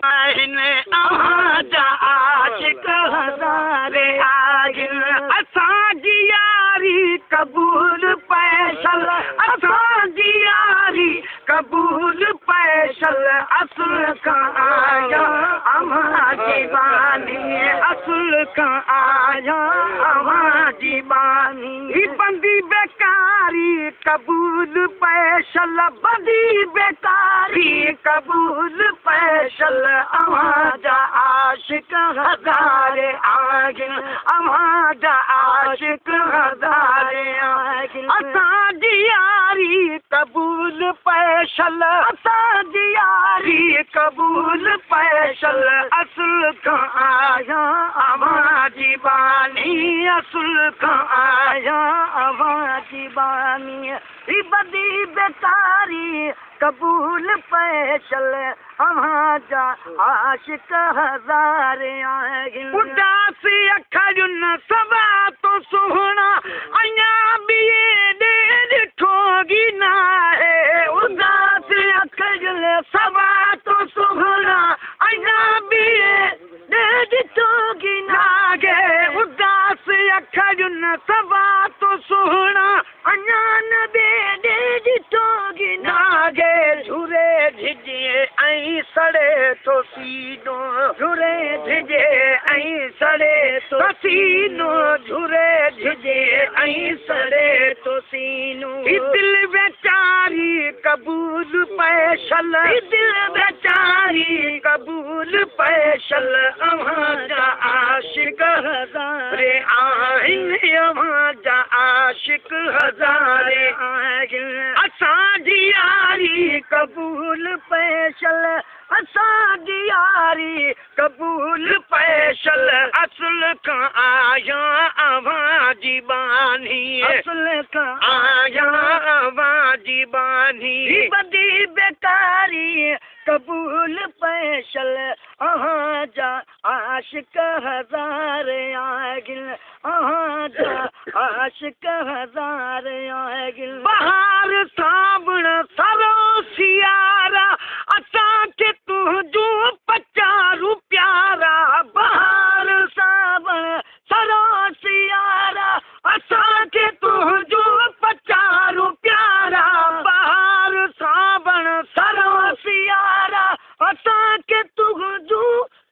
आहिनि आशिक हज़ारे आहिनि असांजी यारी क़बूल पैशल असांजी यारी क़बूल पैशल असुल खां आया अमांजी बानी असुल खां आया अमांजी बानी बंदी बेकारी क़बूल पैशल बंदी बेकारी क़बूल पैशल अमांजा आशिक हज़ारे आहिनि अमांजा आशिक हज़ारे आहिनि असांजी यारी क़बूल पैशल असांजी यारी क़बूल पैशल असुल खां आया अमांजी बानी असुल खां आया अमांजी बानी बदी बेकारी क़बूल पैशल अमांजा आशिक हज़ारे आहिनि उदास अखरुनि सवा तो सुहिणा अञा बि ॾिठो गी न आहे उदास अखरुनि सवा तो सुहिणा अञा बि ॾिठो गी न आहे उदास अखरुनि सवा तो सुहिणा अञा न ॾिठो गी न आहे झूरे झिझे ऐं सड़े थो सीनो झूरे झिझे ऐं सड़े थो सीनो झूरे झिझे ऐं सड़े थो सीनो दिल बेचारी क़बूल पैशल दिल बेचारी क़बूल पैशल अमांजा आशिक हज़ारे आहिनि अमांजा आशिक हज़ारे आहिनि असांजी यारी क़बूल पैशल असांजी यारी क़बूल पैशल असुल खां आया अमांजी बानी असुल खां आया अमांजी बानी बदी बेकारी क़बूल पैशल अमांजा आशिक हज़ारे आहिनि अमांजा आशिक हज़ारे आहिनि बहार सावण सरो सियारा असांखे तुंहिंजो पचारू प्यारा बहार सावण सरो सियारा असांखे तुंहिंजो पचारू प्यारा बहार सावण सरो सियारा असांखे तुंहिंजो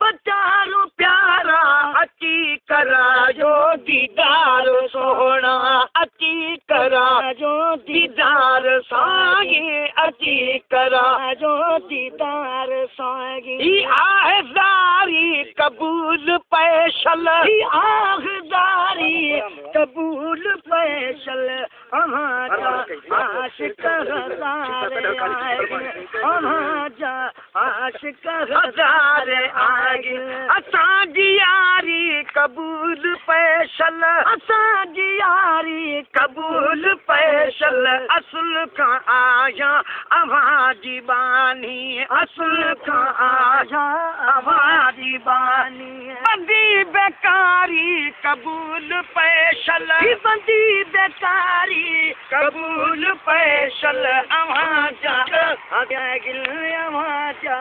पचारू प्यारा अची करायो दीदार सोहणा अची करायो दीदार साईं अची करायो दीदार साईं ही आहदारी क़बूल पैशल ही आहदारी क़बूल पैशल अमांजा आशिक हज़ारे आहिनि अमांजा आशिक हज़ारे आहिनि असांजी यारी क़बूल पैशल असांजी यारी क़बूल पैशल असुल खां आया अमांजी बानी असुल खां आया अमांजी बानी बंदी बेकारी क़बूल पैशल बंदी बेकारी क़बूल पैशल अमांजा अमांजा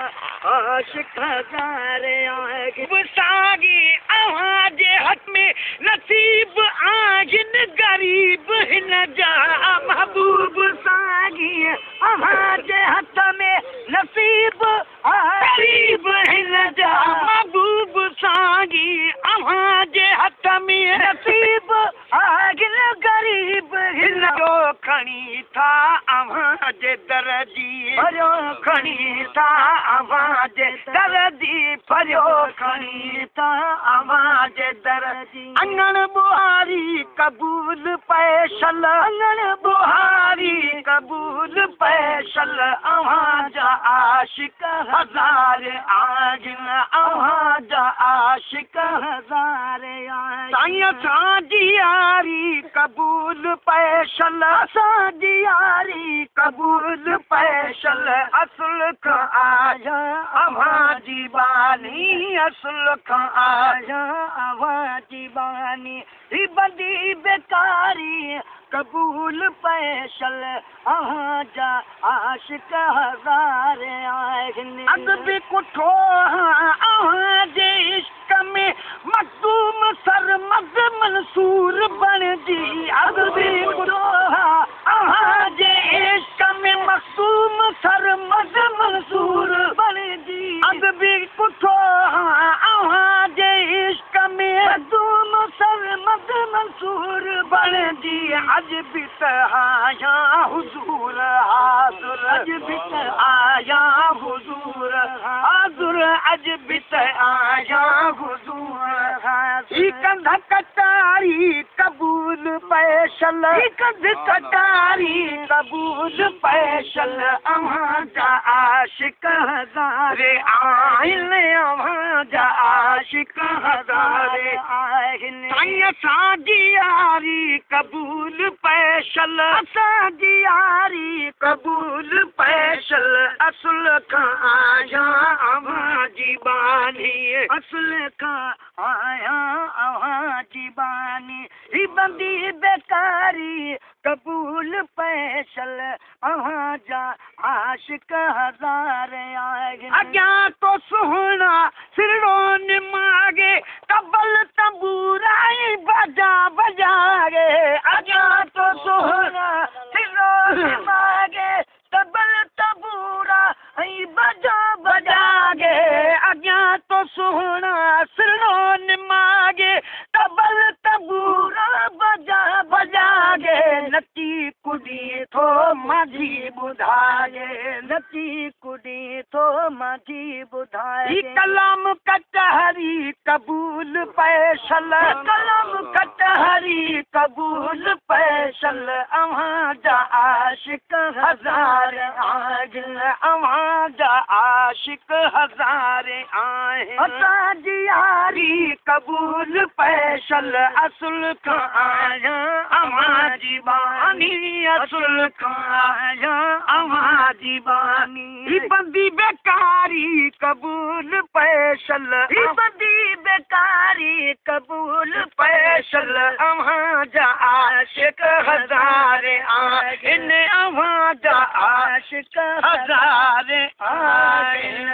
आशिक हज़ारे आहिनि सागी अव्हांजे हथ में नसीब आहिनि गरीब हिन जा महबूब सागी अव्हांजे हथ में नसीब गरीब हिन जा महबूब सागी अव्हांजे हथ में नसीब आहिनि गरीब हिन जो खणी था अव्हांजे दर जी भरियो खणी था अव्हांजे दर जी भरियो खणी था अव्हांजे दर जी अंगण बुहारी क़बूल पैशल अंगण बुहारी क़बूल पैशल अव्हांजा आशिक हज़ारे आहिनि अव्हांजा आशिक हज़ारे आहिनि साईं असांजी यारी क़बूल पैशल असांजी यारी क़बूल पैशल असुल खां आया अव्हांजी बानी असुल खां आया अव्हांजी बानी बंदी बेकारी क़बूल पैशल अव्हांजा आशिक हज़ारे आहिनि अॻ बि कुठो पुठो अव्हां जे इश्क में मज़ूम सरमद मंसूर बणजी अॼु बि त आया हुज़ूर हाज़ुर अॼु बि त आया हुज़ूर हाज़ुर अॼु बि त आया हुज़ूर ही कंध कटारी कबूल पैशल ही कंध कटारी कबूल पैशल अव्हां जा आशिक हज़ारे आहिनि अव्हां जा आशिक हज़ारे आहिनि साईं असांजी यारी कबूल पैशल असांजी यारी कबूल पैशल असुल खां आया अव्हां जी बानी असुल खां आया अव्हां जी बानी ही बंदी बेकारी कबूल पैशल अव्हां जा आशिक हज़ारे आहिनि अॻियां तो सुहिणा सिरड़ोन मागे तबल तंबूराई बजा बजागे अॻियां तो सुहिणा सिरड़ोन मागे तबल तंबूरा ऐं बजा बजागे अॻियां तो सुहिणा सिरड़ोन मागे तबल तंबूरा बजा बजागे नची कुड़ी थो माझी ॿुधाए नची कुड़ी थो माझी ॿुधाए कलाम कटहरी कबूल पैशल कलाम कटहरी कबूल पैशल अव्हां जा आशिक हज़ार आहिनि अव्हां जा आशिक हज़ारे आहिनि असांजी यारी कबूल पैशल असुल खां आया अव्हां जी बानी असुल खां आया अव्हां जी बानी ही बंदी बेकारी कबूल पैशल ही बंदी बेकारी कबूल पैशल अव्हां जा आशिक हज़ारे आहिनि अव्हां जा आशिक हज़ारे आहिनि